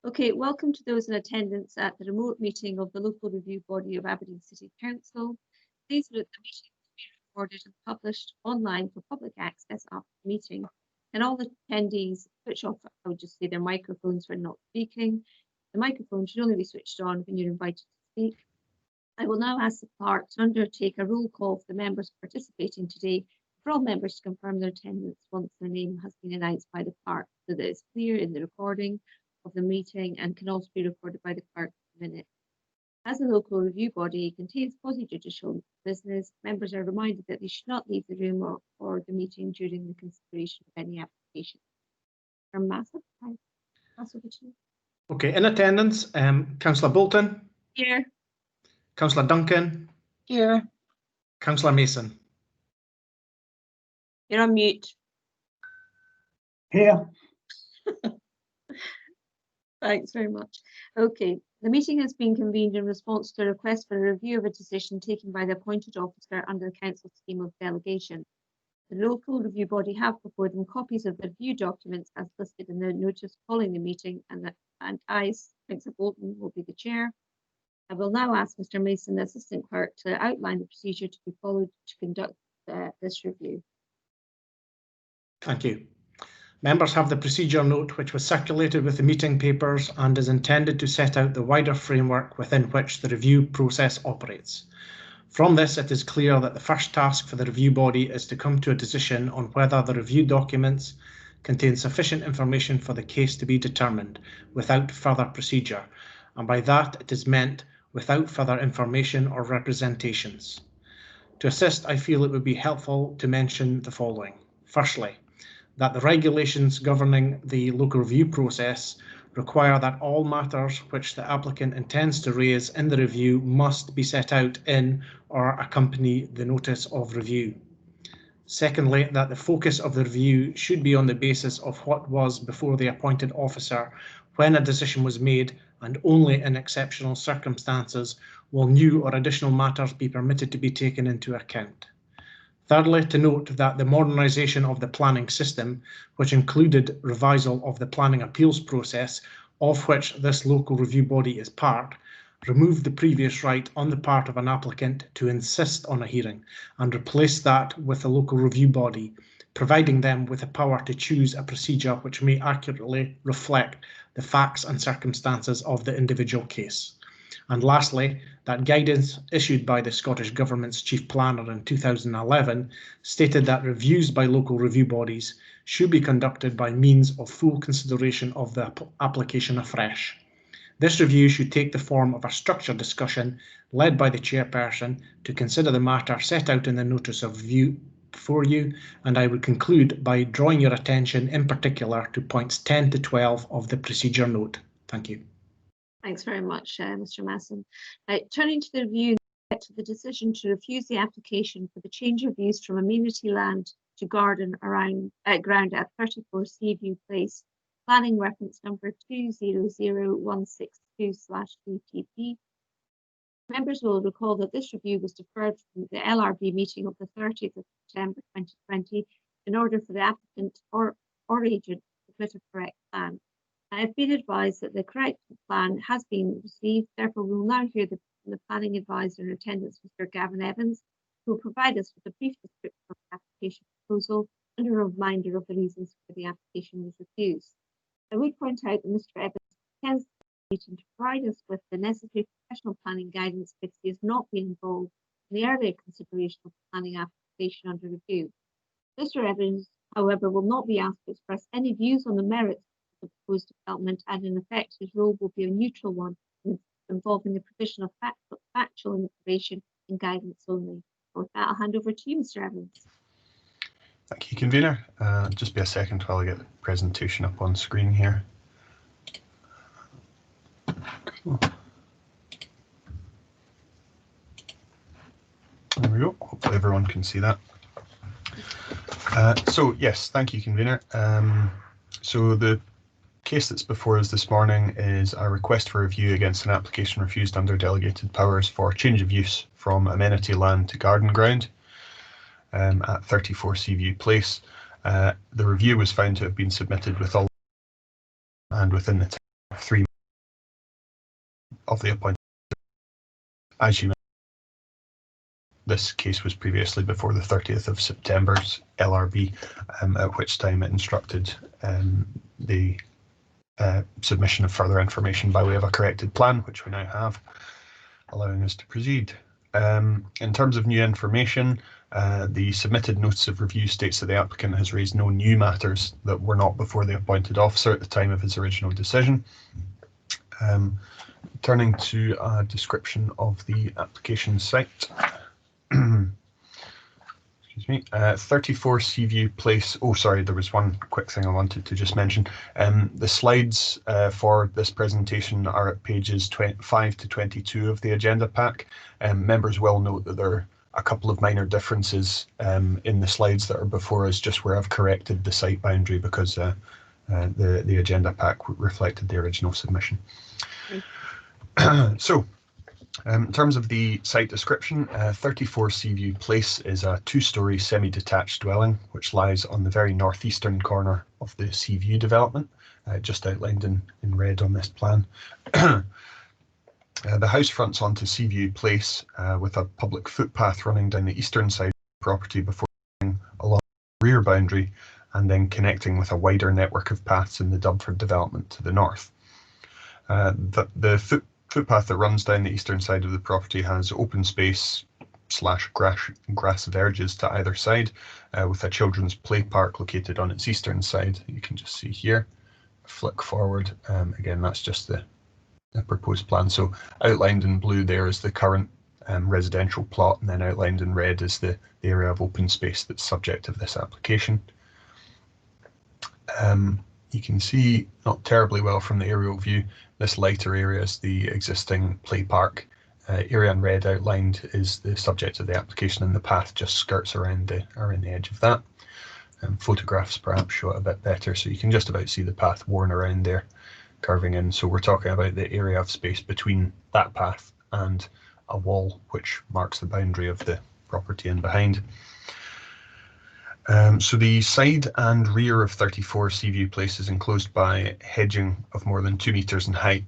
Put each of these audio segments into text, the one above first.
Okay, welcome to those in attendance at the remote meeting of the local review body of Aberdeen City Council. Please note the meeting will be recorded and published online for public access after the meeting. And all the attendees switch off, I would just say, their microphones when not speaking. The microphone should only be switched on when you're invited to speak. I will now ask the clerk to undertake a roll call for the members participating today, for all members to confirm their attendance once their name has been announced by the clerk, so that it's clear in the recording of the meeting and can also be recorded by the clerk in a minute. As the local review body contains quasi-judicial business, members are reminded that they should not leave the room or the meeting during the consideration of any application. From Massive, I pass over to you. Okay, in attendance, Councillor Bolton. Here. Councillor Duncan. Here. Councillor Mason. You're on mute. Here. Thanks very much. Okay, the meeting has been convened in response to a request for a review of a decision taken by the appointed officer under the council scheme of delegation. The local review body have before them copies of the review documents as listed in the notice calling the meeting, and I, Councillor Bolton, will be the chair. I will now ask Mr. Mason, the assistant clerk, to outline the procedure to be followed to conduct this review. Thank you. Members have the procedure note which was circulated with the meeting papers and is intended to set out the wider framework within which the review process operates. From this, it is clear that the first task for the review body is to come to a decision on whether the review documents contain sufficient information for the case to be determined without further procedure, and by that it is meant without further information or representations. To assist, I feel it would be helpful to mention the following. Firstly, that the regulations governing the local review process require that all matters which the applicant intends to raise in the review must be set out in or accompany the notice of review. Secondly, that the focus of the review should be on the basis of what was before the appointed officer when a decision was made, and only in exceptional circumstances will new or additional matters be permitted to be taken into account. Thirdly, to note that the modernisation of the planning system, which included revisal of the planning appeals process, of which this local review body is part, removed the previous right on the part of an applicant to insist on a hearing and replaced that with the local review body, providing them with the power to choose a procedure which may accurately reflect the facts and circumstances of the individual case. And lastly, that guidance issued by the Scottish Government's Chief Planner in 2011 stated that reviews by local review bodies should be conducted by means of full consideration of the application afresh. This review should take the form of a structured discussion led by the chairperson to consider the matter set out in the notice of review before you, and I would conclude by drawing your attention in particular to points 10 to 12 of the procedure note. Thank you. Thanks very much, Mr. Masson. Turning to the review, to the decision to refuse the application for the change of use from amenity land to garden ground at 34 Seaview Place, planning reference number 200162/DTP. Members will recall that this review was deferred from the LRB meeting of the 30th of September 2020 in order for the applicant or agent to submit a correct plan. I have been advised that the correct plan has been received, therefore we will now hear the planning advisor in attendance, Mr. Gavin Evans, who will provide us with a brief description of the application proposal and a reminder of the reasons for the application was refused. I would point out that Mr. Evans intends to provide us with the necessary professional planning guidance because he has not been involved in the earlier consideration of the planning application under review. Mr. Evans, however, will not be asked to express any views on the merits the proposed development, and in effect his role will be a neutral one involving the provision of factual information and guidance only. With that, I'll hand over to you, Mr. Evans. Thank you, Convener. Just be a second while I get the presentation up on screen here. Cool. There we go. Hopefully everyone can see that. So yes, thank you, Convener. So the case that's before us this morning is a request for review against an application refused under delegated powers for change of use from amenity land to garden ground at 34 Seaview Place. The review was found to have been submitted with all and within the 3 of the appointed. As you know, this case was previously before the 30th of September's LRB, at which time it instructed the submission of further information by way of a corrected plan, which we now have, allowing us to proceed. In terms of new information, the submitted notice of review states that the applicant has raised no new matters that were not before the appointed officer at the time of his original decision. Turning to a description of the application site. Excuse me, 34 Seaview Place. Oh, sorry, there was one quick thing I wanted to just mention. The slides for this presentation are at pages 25 to 22 of the agenda pack. Members will note that there are a couple of minor differences in the slides that are before us, just where I've corrected the site boundary because the agenda pack reflected the original submission. So, in terms of the site description, 34 Seaview Place is a two-storey semi-detached dwelling which lies on the very northeastern corner of the Seaview development, just outlined in red on this plan. The house fronts onto Seaview Place with a public footpath running down the eastern side of the property before going along the rear boundary and then connecting with a wider network of paths in the Dubford development to the north. The footpath that runs down the eastern side of the property has open space / grass verges to either side, with a children's play park located on its eastern side. You can just see here. Flick forward. Again, that's just the proposed plan. So outlined in blue there is the current residential plot, and then outlined in red is the area of open space that's subject of this application. You can see not terribly well from the aerial view, this lighter area is the existing play park. Area in red outlined is the subject of the application, and the path just skirts around the edge of that. Photographs perhaps show it a bit better, so you can just about see the path worn around there, curving in. So we're talking about the area of space between that path and a wall which marks the boundary of the property in behind. So the side and rear of 34 Seaview Place is enclosed by hedging of more than 2 metres in height,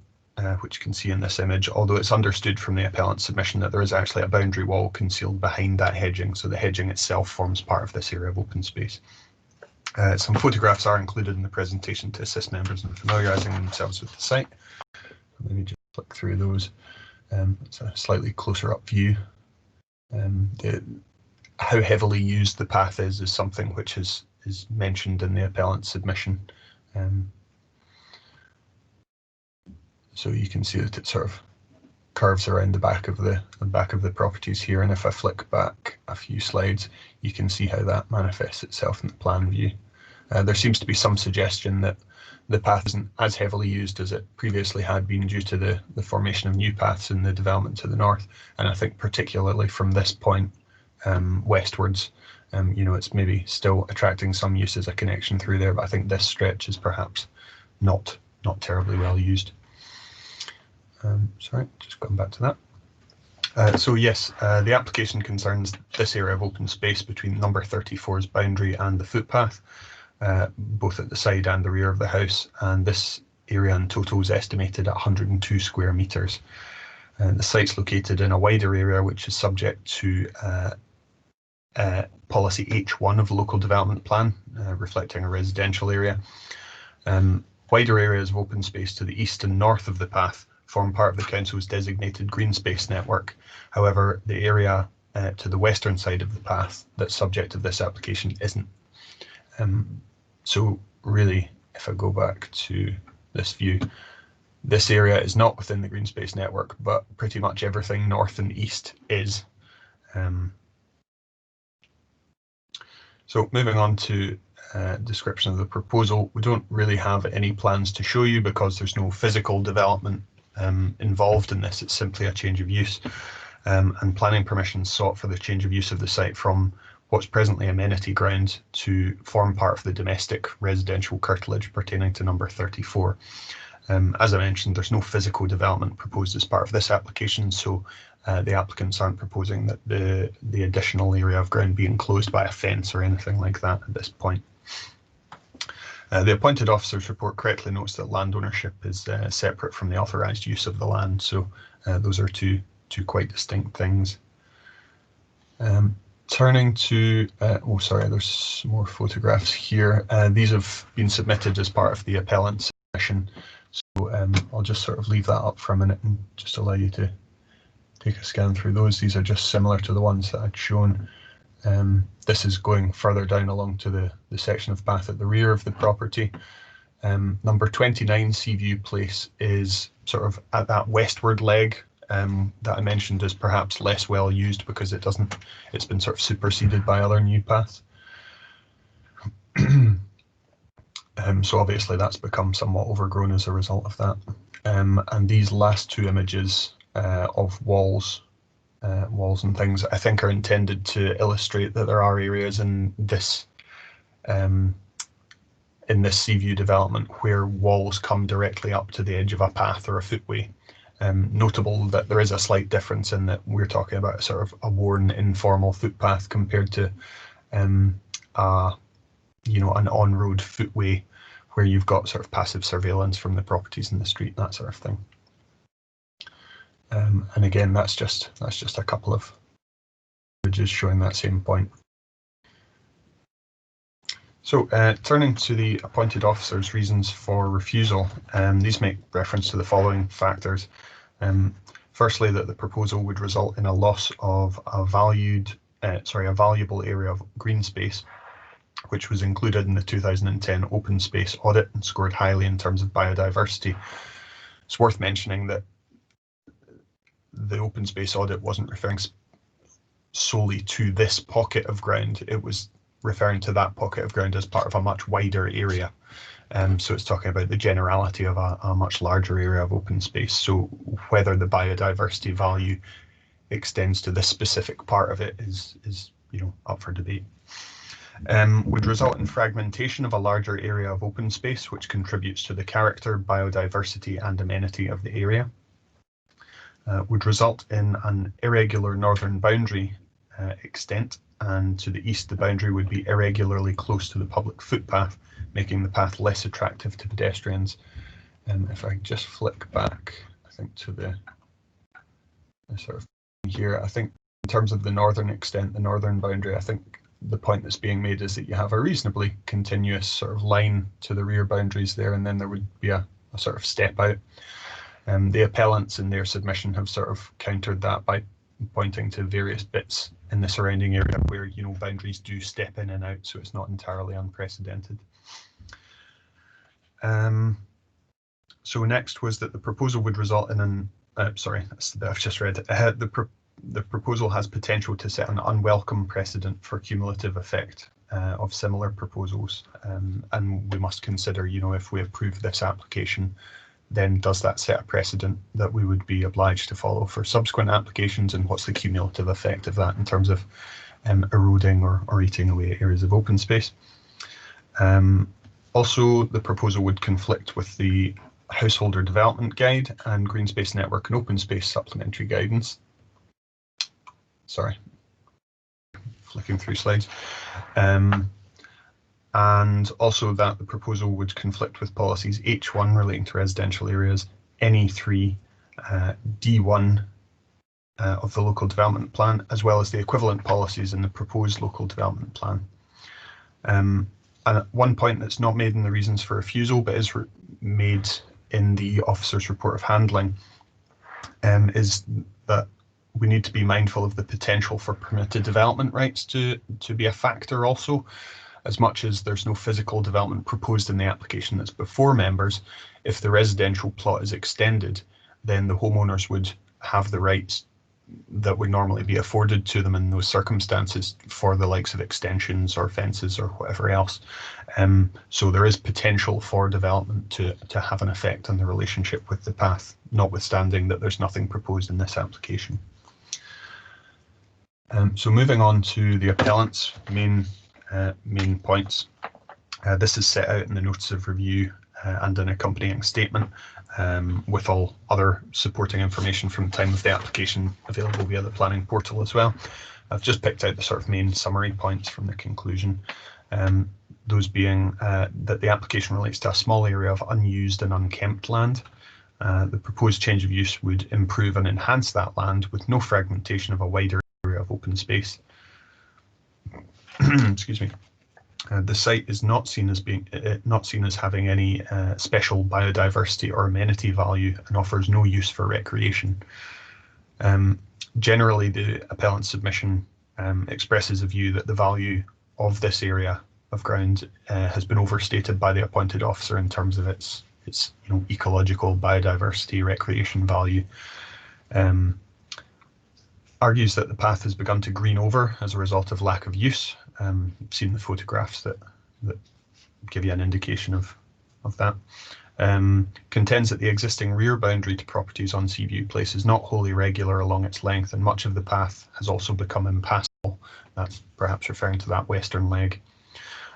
which you can see in this image, although it's understood from the appellant's submission that there is actually a boundary wall concealed behind that hedging, so the hedging itself forms part of this area of open space. Some photographs are included in the presentation to assist members in familiarising themselves with the site. Let me just flick through those. It's a slightly closer up view. How heavily used the path is something which is mentioned in the appellant's submission. So you can see that it sort of curves around the back of the properties here, and if I flick back a few slides, you can see how that manifests itself in the plan view. There seems to be some suggestion that the path isn't as heavily used as it previously had been due to the formation of new paths in the development to the north, and I think particularly from this point westwards, it's maybe still attracting some use as a connection through there, but I think this stretch is perhaps not terribly well used. Sorry, just going back to that. So yes, the application concerns this area of open space between number 34's boundary and the footpath, both at the side and the rear of the house, and this area in total is estimated at 102 square metres. The site's located in a wider area which is subject to policy H1 of the local development plan, reflecting a residential area. Wider areas of open space to the east and north of the path form part of the council's designated green space network. However, the area to the western side of the path that's subject of this application isn't. So really, if I go back to this view, this area is not within the green space network, but pretty much everything north and east is. So moving on to description of the proposal, we don't really have any plans to show you because there's no physical development involved in this. It's simply a change of use, and planning permission sought for the change of use of the site from what's presently amenity ground to form part of the domestic residential curtilage pertaining to number 34. As I mentioned, there's no physical development proposed as part of this application, so the applicants aren't proposing that the additional area of ground be enclosed by a fence or anything like that at this point. The appointed officer's report correctly notes that land ownership is separate from the authorised use of the land, so those are two quite distinct things. Turning to, oh sorry, there's some more photographs here. These have been submitted as part of the appellant's submission, so I'll just sort of leave that up for a minute and just allow you to take a scan through those. These are just similar to the ones that I'd shown. This is going further down along to the section of path at the rear of the property. Number 29 Seaview Place is sort of at that westward leg that I mentioned is perhaps less well used because it's been sort of superseded by other new paths. So obviously that's become somewhat overgrown as a result of that. And these last two images of walls and things, I think, are intended to illustrate that there are areas in this Seaview development where walls come directly up to the edge of a path or a footway. Notable that there is a slight difference in that we're talking about sort of a worn informal footpath compared to an on-road footway where you've got sort of passive surveillance from the properties in the street, that sort of thing. And again, that's just a couple of images showing that same point. So turning to the appointed officer's reasons for refusal, these make reference to the following factors. Firstly, that the proposal would result in a loss of a valuable area of green space, which was included in the 2010 open space audit and scored highly in terms of biodiversity. It's worth mentioning that the open space audit wasn't referring solely to this pocket of ground. It was referring to that pocket of ground as part of a much wider area. So it's talking about the generality of a much larger area of open space. So whether the biodiversity value extends to this specific part of it is up for debate. Would result in fragmentation of a larger area of open space, which contributes to the character, biodiversity and amenity of the area. Would result in an irregular northern boundary extent, and to the east the boundary would be irregularly close to the public footpath, making the path less attractive to pedestrians. If I just flick back, I think to the sort of here, I think in terms of the northern extent, the northern boundary, I think the point that's being made is that you have a reasonably continuous sort of line to the rear boundaries there, and then there would be a sort of step out. The appellants in their submission have sort of countered that by pointing to various bits in the surrounding area where boundaries do step in and out, so it's not entirely unprecedented. So next was that the proposal would result in an sorry, that's the bit I've just read. The proposal has potential to set an unwelcome precedent for cumulative effect of similar proposals, and we must consider, if we approve this application, then does that set a precedent that we would be obliged to follow for subsequent applications, and what's the cumulative effect of that in terms of eroding or eating away areas of open space. Also, the proposal would conflict with the Householder Development Guide and Green Space Network and Open Space Supplementary Guidance. Sorry, flicking through slides. And also that the proposal would conflict with policies H1 relating to residential areas, NE3, D1 of the local development plan, as well as the equivalent policies in the proposed local development plan. And one point that's not made in the reasons for refusal, but is made in the officer's report of handling, is that we need to be mindful of the potential for permitted development rights to be a factor also. As much as there's no physical development proposed in the application that's before members, if the residential plot is extended, then the homeowners would have the rights that would normally be afforded to them in those circumstances for the likes of extensions or fences or whatever else. So there is potential for development to have an effect on the relationship with the path, notwithstanding that there's nothing proposed in this application. So moving on to the appellant's main points. This is set out in the notice of review and an accompanying statement, with all other supporting information from the time of the application available via the planning portal as well. I've just picked out the sort of main summary points from the conclusion. those being that the application relates to a small area of unused and unkempt land. The proposed change of use would improve and enhance that land with no fragmentation of a wider area of open space. Excuse me. The site is not seen as having any special biodiversity or amenity value and offers no use for recreation. Generally, the appellant's submission expresses a view that the value of this area of ground has been overstated by the appointed officer in terms of its ecological biodiversity recreation value. Argues that the path has begun to green over as a result of lack of use. You've seen the photographs that give you an indication of that. Contends that the existing rear boundary to properties on Seaview Place is not wholly regular along its length, and much of the path has also become impassable. That's perhaps referring to that western leg.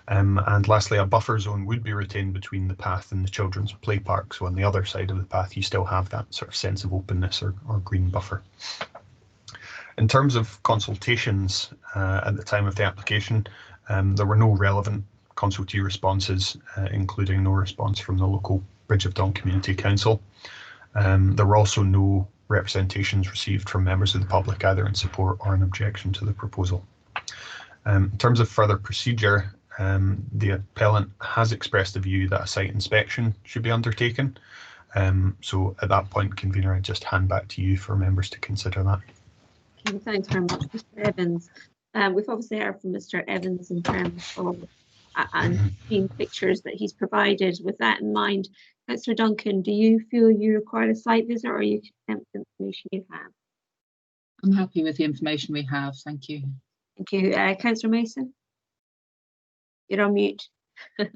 And lastly, a buffer zone would be retained between the path and the children's play park. So on the other side of the path, you still have that sort of sense of openness or green buffer. In terms of consultations at the time of the application, there were no relevant consultee responses, including no response from the local Bridge of Dawn Community Council. There were also no representations received from members of the public, either in support or in objection to the proposal. In terms of further procedure, the appellant has expressed a view that a site inspection should be undertaken. So at that point, convener, I just hand back to you for members to consider that. Okay, thanks very much, Mr. Evans. We've obviously heard from Mr. Evans in terms of and seen pictures that he's provided. With that in mind, Councillor Duncan, do you feel you require a site visit, or are you content with the information you have? I'm happy with the information we have, thank you. Thank you. Councillor Mason? You're on mute.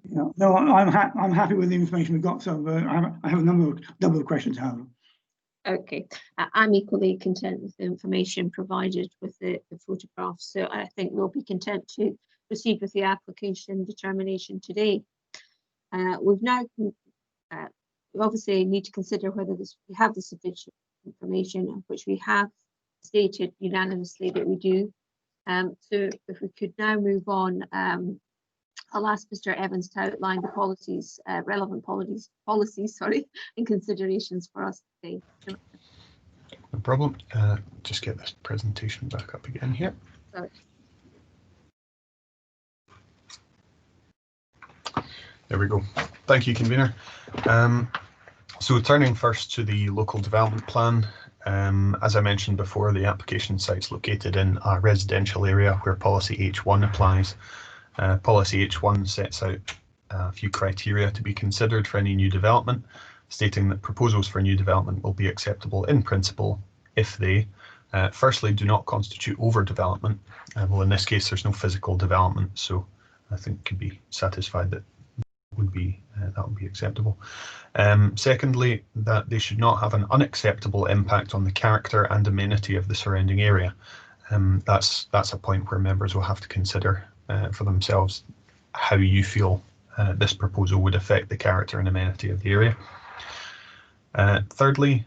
No, I'm happy with the information we've got, so I have a number of questions, however. Okay, I'm equally content with the information provided with the photographs, so I think we'll be content to proceed with the application determination today. We obviously need to consider whether we have the sufficient information, which we have stated unanimously that we do. So if we could now move on, I'll ask Mr. Evans to outline the policies, relevant policies, and considerations for us today. No problem. Just get this presentation back up again here. Sorry. There we go. Thank you, convener. So turning first to the local development plan, as I mentioned before, the application site's located in a residential area where policy H1 applies. Policy H1 sets out a few criteria to be considered for any new development, stating that proposals for new development will be acceptable in principle if they, firstly, do not constitute overdevelopment. Well, in this case, there's no physical development, so I think could be satisfied that would be acceptable. Secondly, that they should not have an unacceptable impact on the character and amenity of the surrounding area. That's a point where members will have to consider for themselves how you feel this proposal would affect the character and amenity of the area. Thirdly,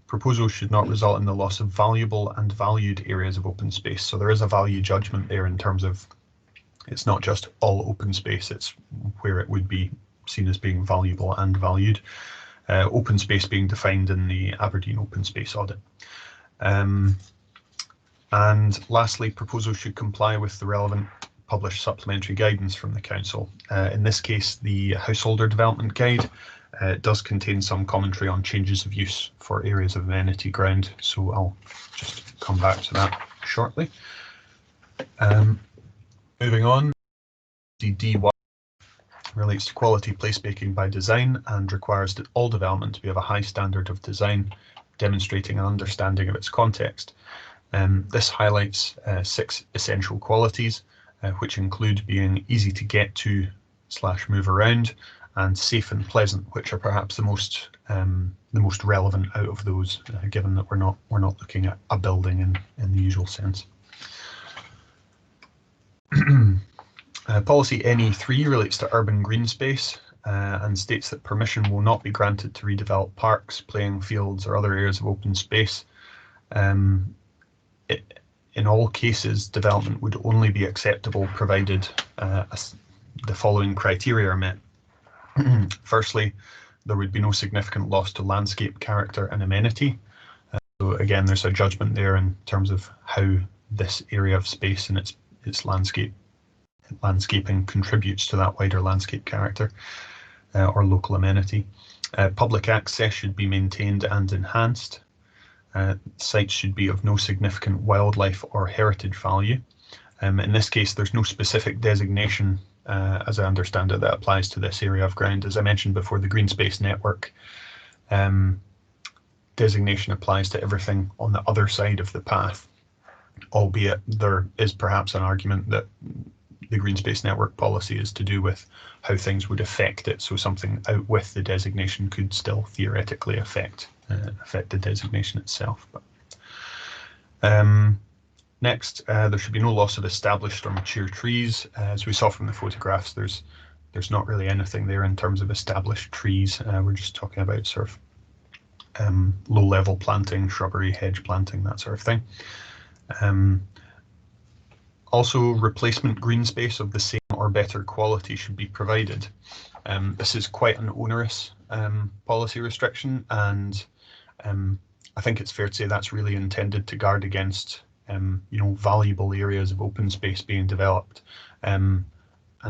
proposals should not result in the loss of valuable and valued areas of open space. So there is a value judgment there in terms of it's not just all open space, it's where it would be seen as being valuable and valued. Open space being defined in the Aberdeen Open Space Audit. And lastly, proposals should comply with the relevant published supplementary guidance from the council. In this case, the Householder Development Guide does contain some commentary on changes of use for areas of amenity ground, so I'll just come back to that shortly. Moving on, the D1 relates to quality placemaking by design and requires that all development to be of a high standard of design, demonstrating an understanding of its context. This highlights 6 essential qualities, which include being easy to get to / move around, and safe and pleasant, which are perhaps the most relevant out of those, given that we're not looking at a building in the usual sense. Policy NE3 relates to urban green space and states that permission will not be granted to redevelop parks, playing fields, or other areas of open space. In in all cases, development would only be acceptable provided the following criteria are met. Firstly, there would be no significant loss to landscape character and amenity. So again, there's a judgment there in terms of how this area of space and its landscaping contributes to that wider landscape character or local amenity. Public access should be maintained and enhanced. Sites should be of no significant wildlife or heritage value. In this case, there's no specific designation, as I understand it, that applies to this area of ground. As I mentioned before, the Green Space Network designation applies to everything on the other side of the path, albeit there is perhaps an argument that the Green Space Network policy is to do with how things would affect it. So something out with the designation could still theoretically affect the designation itself. But next, there should be no loss of established or mature trees. As we saw from the photographs, there's not really anything there in terms of established trees. We're just talking about sort of low-level planting, shrubbery, hedge planting, that sort of thing. Also, replacement green space of the same or better quality should be provided. This is quite an onerous policy restriction, and I think it's fair to say that's really intended to guard against valuable areas of open space being developed. And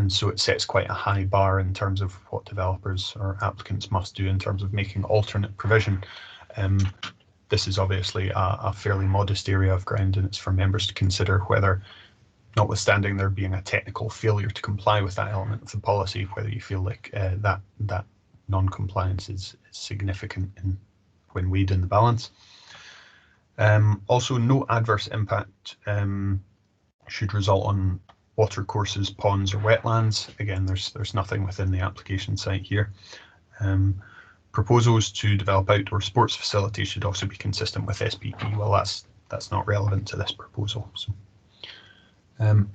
so it sets quite a high bar in terms of what developers or applicants must do in terms of making alternate provision. This is obviously a fairly modest area of ground, and it's for members to consider whether, notwithstanding there being a technical failure to comply with that element of the policy, whether you feel like that non-compliance is significant when weighed in the balance. Also, no adverse impact should result on water courses, ponds, or wetlands. Again, there's nothing within the application site here. Proposals to develop outdoor sports facilities should also be consistent with SPP. Well, that's not relevant to this proposal. So,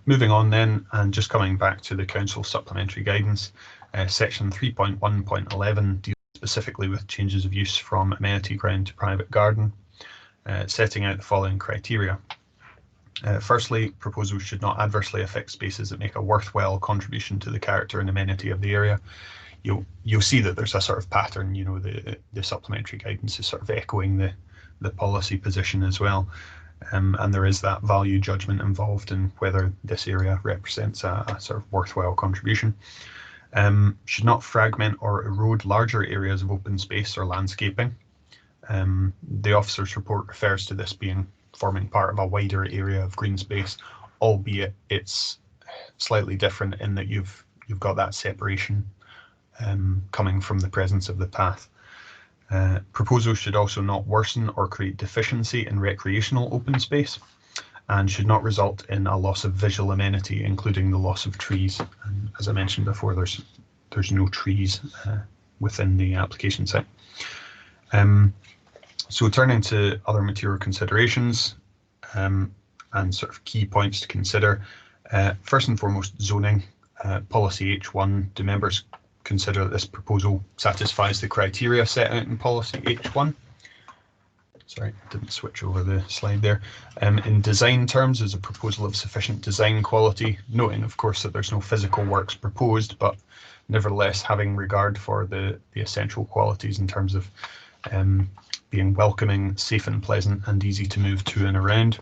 moving on then, and just coming back to the Council supplementary guidance, section 3.1.11 deals specifically with changes of use from amenity ground to private garden, setting out the following criteria. Firstly, proposals should not adversely affect spaces that make a worthwhile contribution to the character and amenity of the area. You'll see that there's a sort of pattern. The supplementary guidance is sort of echoing the policy position as well. And there is that value judgment involved in whether this area represents a sort of worthwhile contribution. Should not fragment or erode larger areas of open space or landscaping. The officer's report refers to this being forming part of a wider area of green space, albeit it's slightly different in that you've got that separation coming from the presence of the path. Proposals should also not worsen or create deficiency in recreational open space, and should not result in a loss of visual amenity, including the loss of trees. And as I mentioned before, there's no trees within the application site. So turning to other material considerations and sort of key points to consider. First and foremost, zoning. Policy H1, do members consider that this proposal satisfies the criteria set out in policy H1? Sorry, didn't switch over the slide there. In design terms, is a proposal of sufficient design quality, noting of course that there's no physical works proposed, but nevertheless having regard for the essential qualities in terms of being welcoming, safe and pleasant, and easy to move to and around.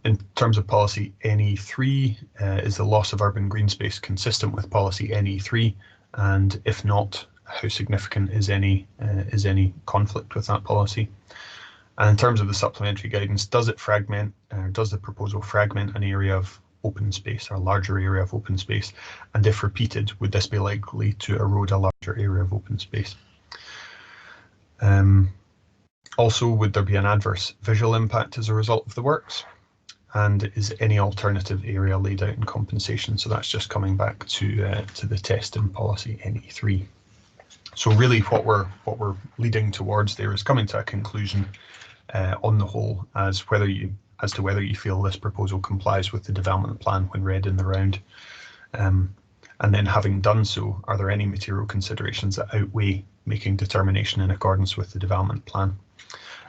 In terms of policy NE3, is the loss of urban green space consistent with policy NE3? And if not, how significant is any conflict with that policy? And in terms of the supplementary guidance, does it fragment, does the proposal fragment an area of open space or a larger area of open space? And if repeated, would this be likely to erode a larger area of open space? Also, would there be an adverse visual impact as a result of the works? And is any alternative area laid out in compensation? So that's just coming back to the test in policy NE3. So really what we're leading towards there is coming to a conclusion on the whole as to whether you feel this proposal complies with the development plan when read in the round. And then having done so, are there any material considerations that outweigh making determination in accordance with the development plan?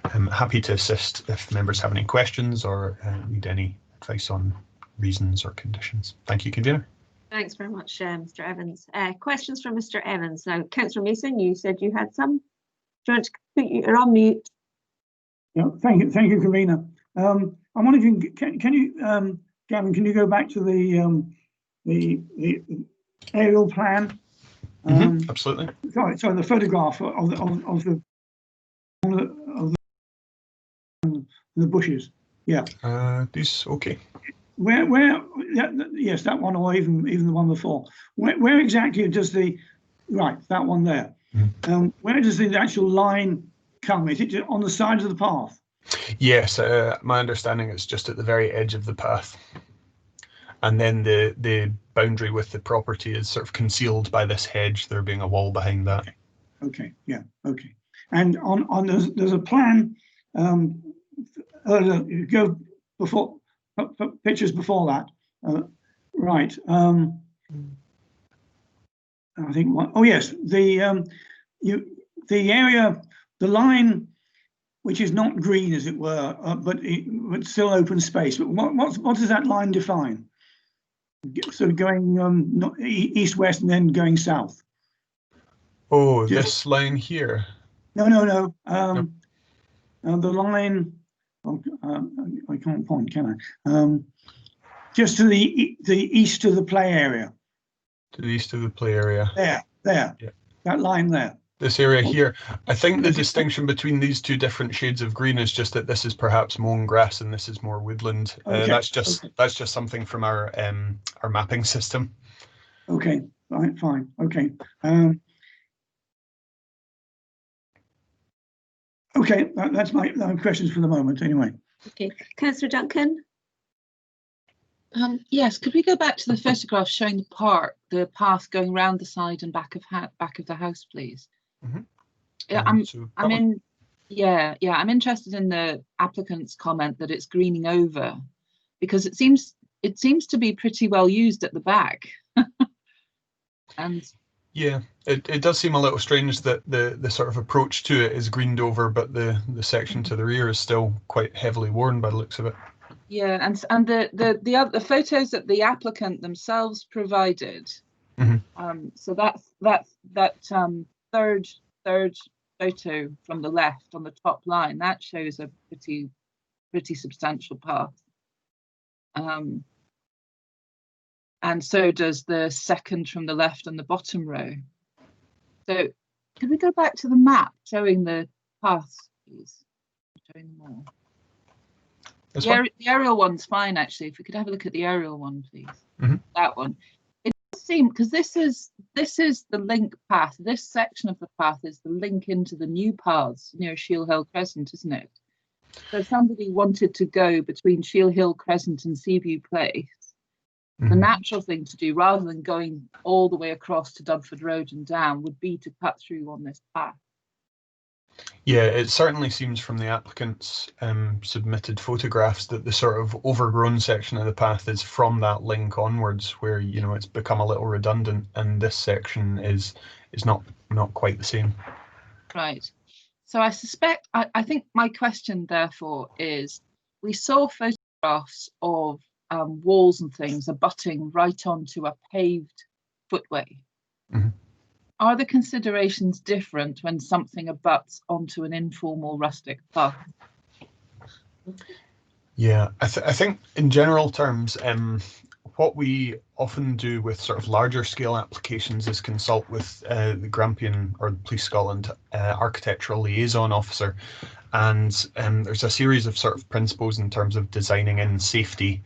I'm happy to assist if members have any questions or need any advice on reasons or conditions. Thank you, Convener. Thanks very much, Mr. Evans. Questions from Mr. Evans. Now, Councillor Mason, you said you had some. Do you want to put you're on mute? Yeah, thank you, Convener. I'm wondering, can you, Gavin, can you go back to the aerial plan? Absolutely. Sorry, the photograph of the bushes. Yeah. These okay. Where? Yes, that one, or even the one before. Where exactly does that one there? Where does the actual line come? Is it on the side of the path? Yes, my understanding is just at the very edge of the path, and then the boundary with the property is sort of concealed by this hedge, there being a wall behind that. Okay, yeah, okay. And on there's a plan. You go before pictures before that, right? I think. Oh yes, the area, the line, which is not green, as it were, but still open space. But what does that line define? So going east-west and then going south. Oh, this line here. No. The line. I can't point, can I? Just to the east of the play area. To the east of the play area. There. Yeah. That line there. This area here. I think the distinction between these two different shades of green is just that this is perhaps mown grass and this is more woodland. Okay. That's just something from our mapping system. Okay, right, fine. Okay. Okay, that's my questions for the moment. Anyway. Okay, Councillor Duncan. Yes, could we go back to the photograph showing the path going round the side and back of the house, please? Yeah, I'm interested in the applicant's comment that it's greening over, because it seems to be pretty well used at the back. And yeah, it does seem a little strange that the sort of approach to it is greened over, but the section to the rear is still quite heavily worn by the looks of it. yeah, and the other photos that the applicant themselves provided. So that third photo from the left on the top line, that shows a pretty substantial path. And so does the second from the left on the bottom row. So could we go back to the map showing the paths, please? Showing them all. The aerial one's fine, actually. If we could have a look at the aerial one, please. That one. It does seem, because this is the link path. This section of the path is the link into the new paths near Shield Hill Crescent, isn't it? So if somebody wanted to go between Shield Hill Crescent and Seaview Place, the natural thing to do, rather than going all the way across to Dudford Road and down, would be to cut through on this path. Yeah, it certainly seems from the applicant's submitted photographs that the sort of overgrown section of the path is from that link onwards, where it's become a little redundant, and this section is not quite the same. Right. So I suspect, I think my question therefore is, we saw photographs of walls and things abutting right onto a paved footway. Are the considerations different when something abuts onto an informal rustic path? Yeah, I think in general terms, what we often do with sort of larger scale applications is consult with the Grampian or the Police Scotland architectural liaison officer, and there's a series of sort of principles in terms of designing in safety,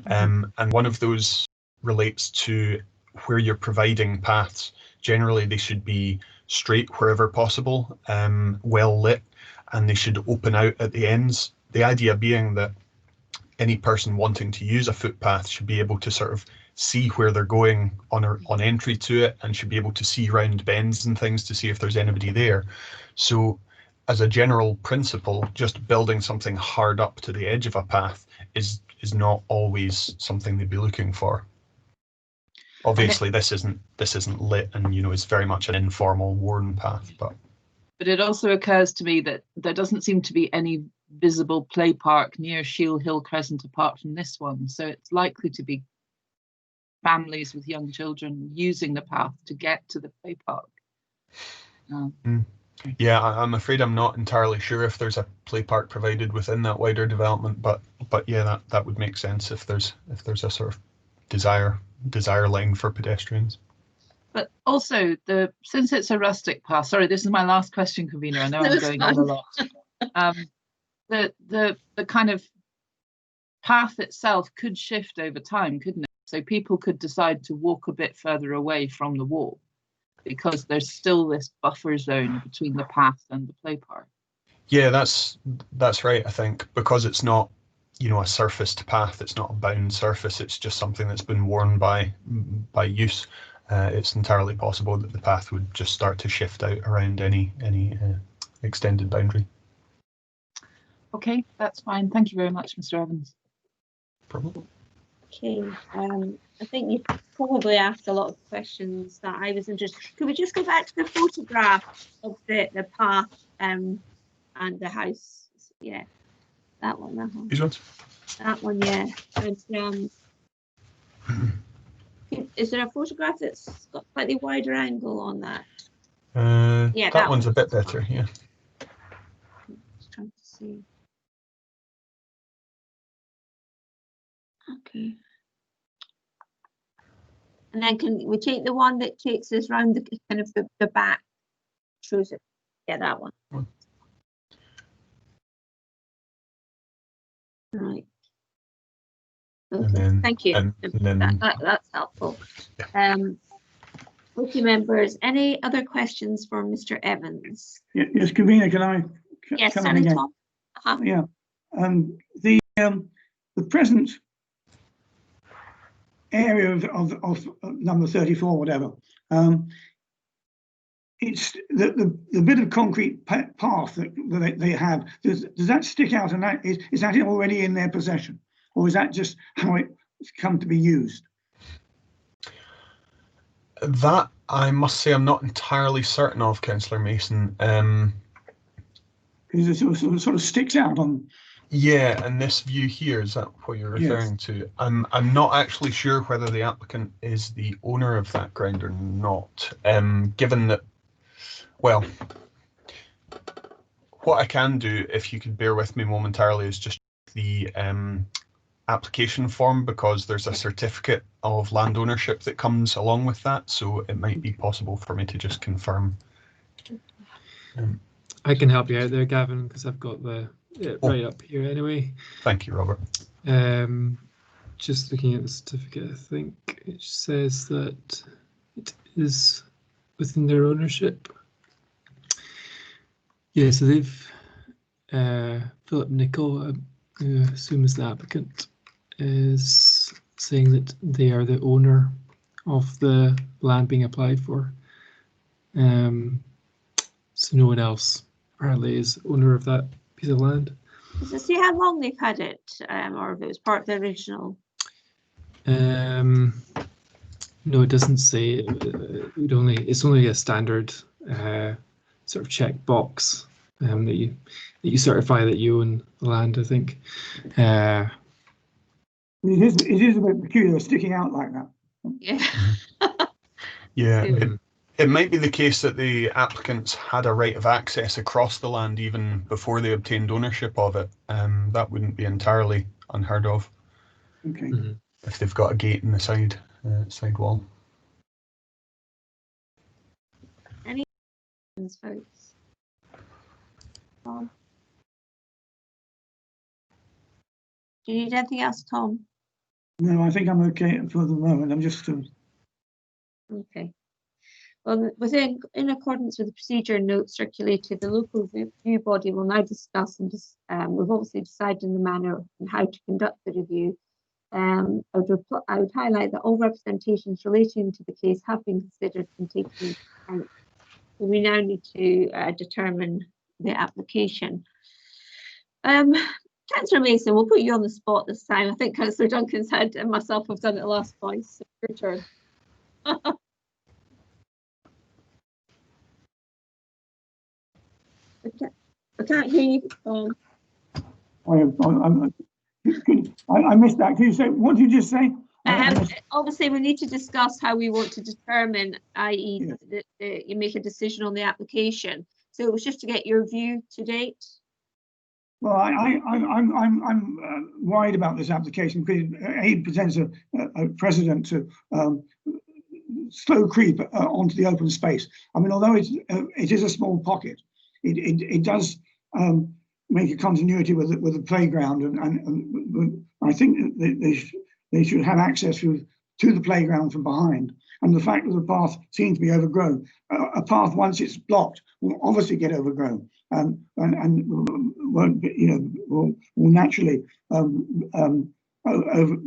and one of those relates to where you're providing paths. Generally, they should be straight wherever possible, well lit, and they should open out at the ends. The idea being that any person wanting to use a footpath should be able to sort of see where they're going on entry to it, and should be able to see round bends and things to see if there's anybody there. So as a general principle, just building something hard up to the edge of a path is not always something they'd be looking for. Obviously, this isn't lit, and it's very much an informal worn path. But But it also occurs to me that there doesn't seem to be any visible play park near Shield Hill Crescent apart from this one. So it's likely to be families with young children using the path to get to the play park. Yeah, I'm afraid I'm not entirely sure if there's a play park provided within that wider development, but yeah, that would make sense if there's a sort of desire line for pedestrians. But also, since it's a rustic path, sorry, this is my last question, convener. I know I'm going on a lot. The kind of path itself could shift over time, couldn't it? So people could decide to walk a bit further away from the wall because there's still this buffer zone between the path and the play park. Yeah, that's right. I think because it's not, a surfaced path, it's not a bound surface. It's just something that's been worn by use. It's entirely possible that the path would just start to shift out around any extended boundary. Okay, that's fine. Thank you very much, Mr. Evans. Problem. Okay, I think you probably asked a lot of questions that I was interested. Could we just go back to the photograph of the path and the house? Yeah, that one. These ones? That one, yeah. And, is there a photograph that's got slightly wider angle on that? Yeah, that one's a bit better. Yeah. Just trying to see. Okay. And then can we take the one that takes us round the kind of the back? Shows it. Yeah, that one. Right. Okay. Thank you. That's helpful. Yeah. Okay, members. Any other questions for Mr. Evans? Yes, convener, can I? Yes, come certainly, again? Tom. Yeah. The present area of number 34, whatever. It's the bit of concrete path that they have. Does that stick out, and is that already in their possession, or is that just how it's come to be used? That I must say I'm not entirely certain of, Councillor Mason. Because it sort of sticks out on. Yeah, and this view here, is that what you're referring to? I'm not actually sure whether the applicant is the owner of that ground or not. Given that, well, what I can do, if you could bear with me momentarily, is just the application form, because there's a certificate of land ownership that comes along with that, so it might be possible for me to just confirm. I can help you out there, Gavin, because I've got it right up here anyway. Thank you, Robert. Just looking at the certificate, I think it says that it is within their ownership. Yeah, so they've Philip Nicol, who I assume is the applicant, is saying that they are the owner of the land being applied for. So no one else apparently is owner of that piece of land. Does it say how long they've had it, or if it was part of the original? No, it doesn't say. It's only a standard sort of check box that you certify that you own the land, I think. It is a bit peculiar, sticking out like that. Yeah. Yeah, it might be the case that the applicants had a right of access across the land even before they obtained ownership of it. That wouldn't be entirely unheard of. Okay. If they've got a gate in the side wall. Any questions, folks? Tom? Do you need anything else, Tom? No, I think I'm okay for the moment. I'm just. Okay. Well, in accordance with the procedure note circulated, the local review body will now discuss and we've obviously decided in the manner and how to conduct the review. I would highlight that all representations relating to the case have been considered and taken into account. So we now need to determine the application. Councillor Mason, we'll put you on the spot this time. I think Councillor Duncan's had and myself have done it last twice. So your turn. I can't hear you. I missed that. Can you say, what did you just say? Obviously, we need to discuss how we want to determine, i.e., Yes. you make a decision on the application. So it was just to get your view to date. Well, I'm worried about this application because it presents a precedent to slow creep onto the open space. I mean, although it is a small pocket, it does make a continuity with the playground, and I think that they should have access to the playground from behind. And the fact that the path seems to be overgrown, a path once it's blocked will obviously get overgrown, and won't be, will naturally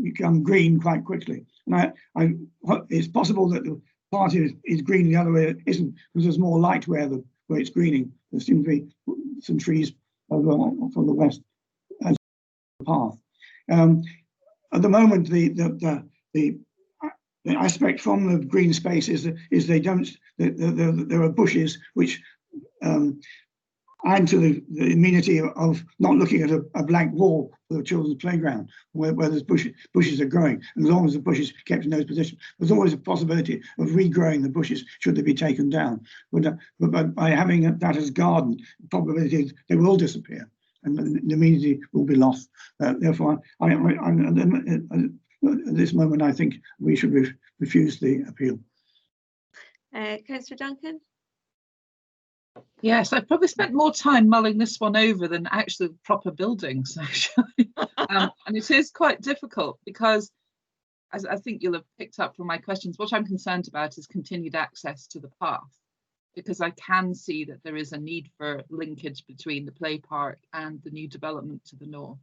become green quite quickly. And it's possible that the part is green, the other way it isn't, because there's more light where it's greening. There seem to be some trees from the west as the path. At the moment, the aspect from the green space is there are bushes which add to the amenity of not looking at a blank wall for the children's playground where there's bushes are growing. And as long as the bushes kept in those positions, there's always a possibility of regrowing the bushes should they be taken down. But by having that as garden, the probability is they will disappear and the amenity will be lost. Therefore, at this moment, I think we should refuse the appeal. Councillor Duncan? Yes, I've probably spent more time mulling this one over than actually proper buildings, actually. And it is quite difficult because, as I think you'll have picked up from my questions, what I'm concerned about is continued access to the path, because I can see that there is a need for linkage between the play park and the new development to the north.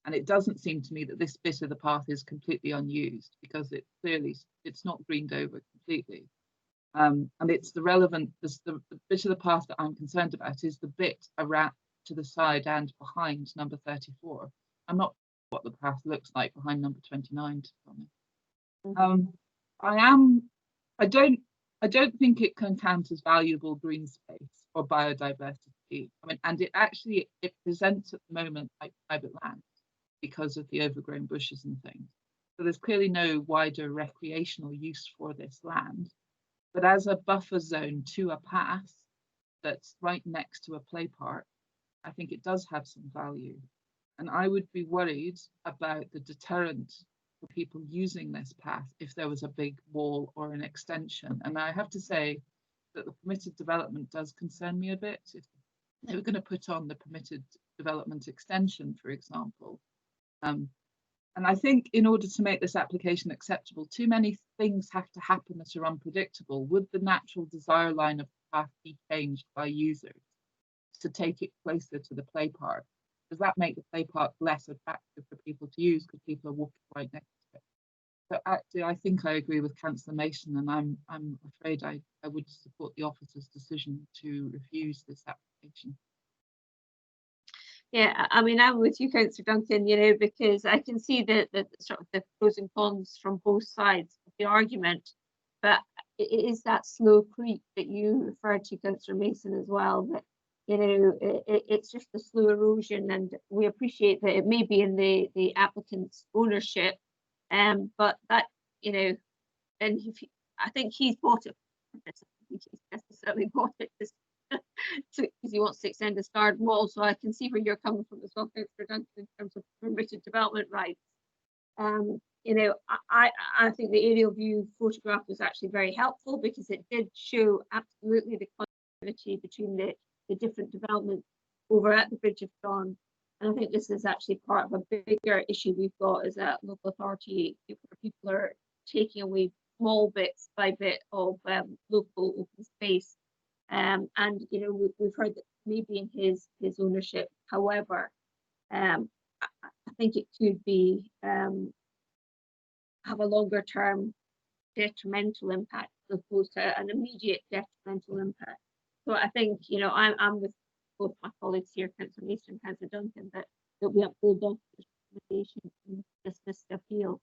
And it doesn't seem to me that this bit of the path is completely unused, because it's not greened over completely. And it's the relevant, the bit of the path that I'm concerned about is the bit around to the side and behind number 34. I'm not sure what the path looks like behind number 29, to be honest. I don't think it can count as valuable green space or biodiversity. I mean, and it presents at the moment like private land because of the overgrown bushes and things. So there's clearly no wider recreational use for this land. But as a buffer zone to a path that's right next to a play park, I think it does have some value. And I would be worried about the deterrent for people using this path if there was a big wall or an extension. And I have to say that the permitted development does concern me a bit. If they were going to put on the permitted development extension, for example, and I think in order to make this application acceptable, too many things have to happen that are unpredictable. Would the natural desire line of the path be changed by users to take it closer to the play park? Does that make the play park less attractive for people to use because people are walking right next to it? So actually, I think I agree with Councillor Mason, and I'm afraid I would support the officer's decision to refuse this application. Yeah, I mean, I'm with you, Councillor Duncan, because I can see the sort of the pros and cons from both sides of the argument, but it is that slow creep that you referred to, Councillor Mason, as well, that, it's just the slow erosion, and we appreciate that it may be in the applicant's ownership, but that, and I think he's bought it. I think he's necessarily bought it because he wants to extend his garden wall. So I can see where you're coming from as well, Councillor Duncan, in terms of permitted development rights. I think the aerial view photograph was actually very helpful because it did show absolutely the continuity between the different developments over at the Bridge of Dawn. And I think this is actually part of a bigger issue we've got as a local authority, where people are taking away small bits by bit of local open space. And we've heard that maybe in his ownership. However, I think it could be have a longer term detrimental impact as opposed to an immediate detrimental impact. So I think I'm with both my colleagues here, Councillor Mason and Councillor Duncan, that we uphold the recommendation and dismiss the appeal.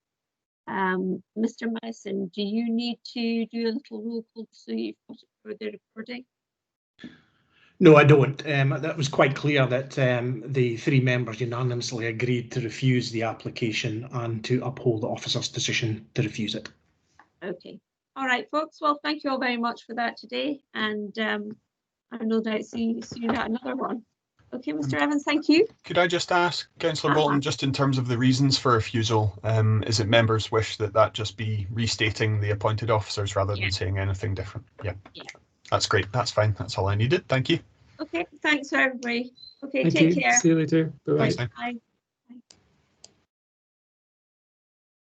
Mr. Mason, do you need to do a little roll call so you've got it for the recording? No, I don't. That was quite clear that the 3 members unanimously agreed to refuse the application and to uphold the officer's decision to refuse it. Okay. All right, folks. Well, thank you all very much for that today, and I'll no doubt see you at another one. Okay, Mr. Evans, thank you. Could I just ask, Councillor Bolton, just in terms of the reasons for refusal, is it members' wish that just be restating the appointed officers rather than saying anything different? Yeah. That's great. That's fine. That's all I needed. Thank you. Okay, thanks everybody. Okay, Thank take you. care. See you later. Bye-bye. Thanks, now. Bye.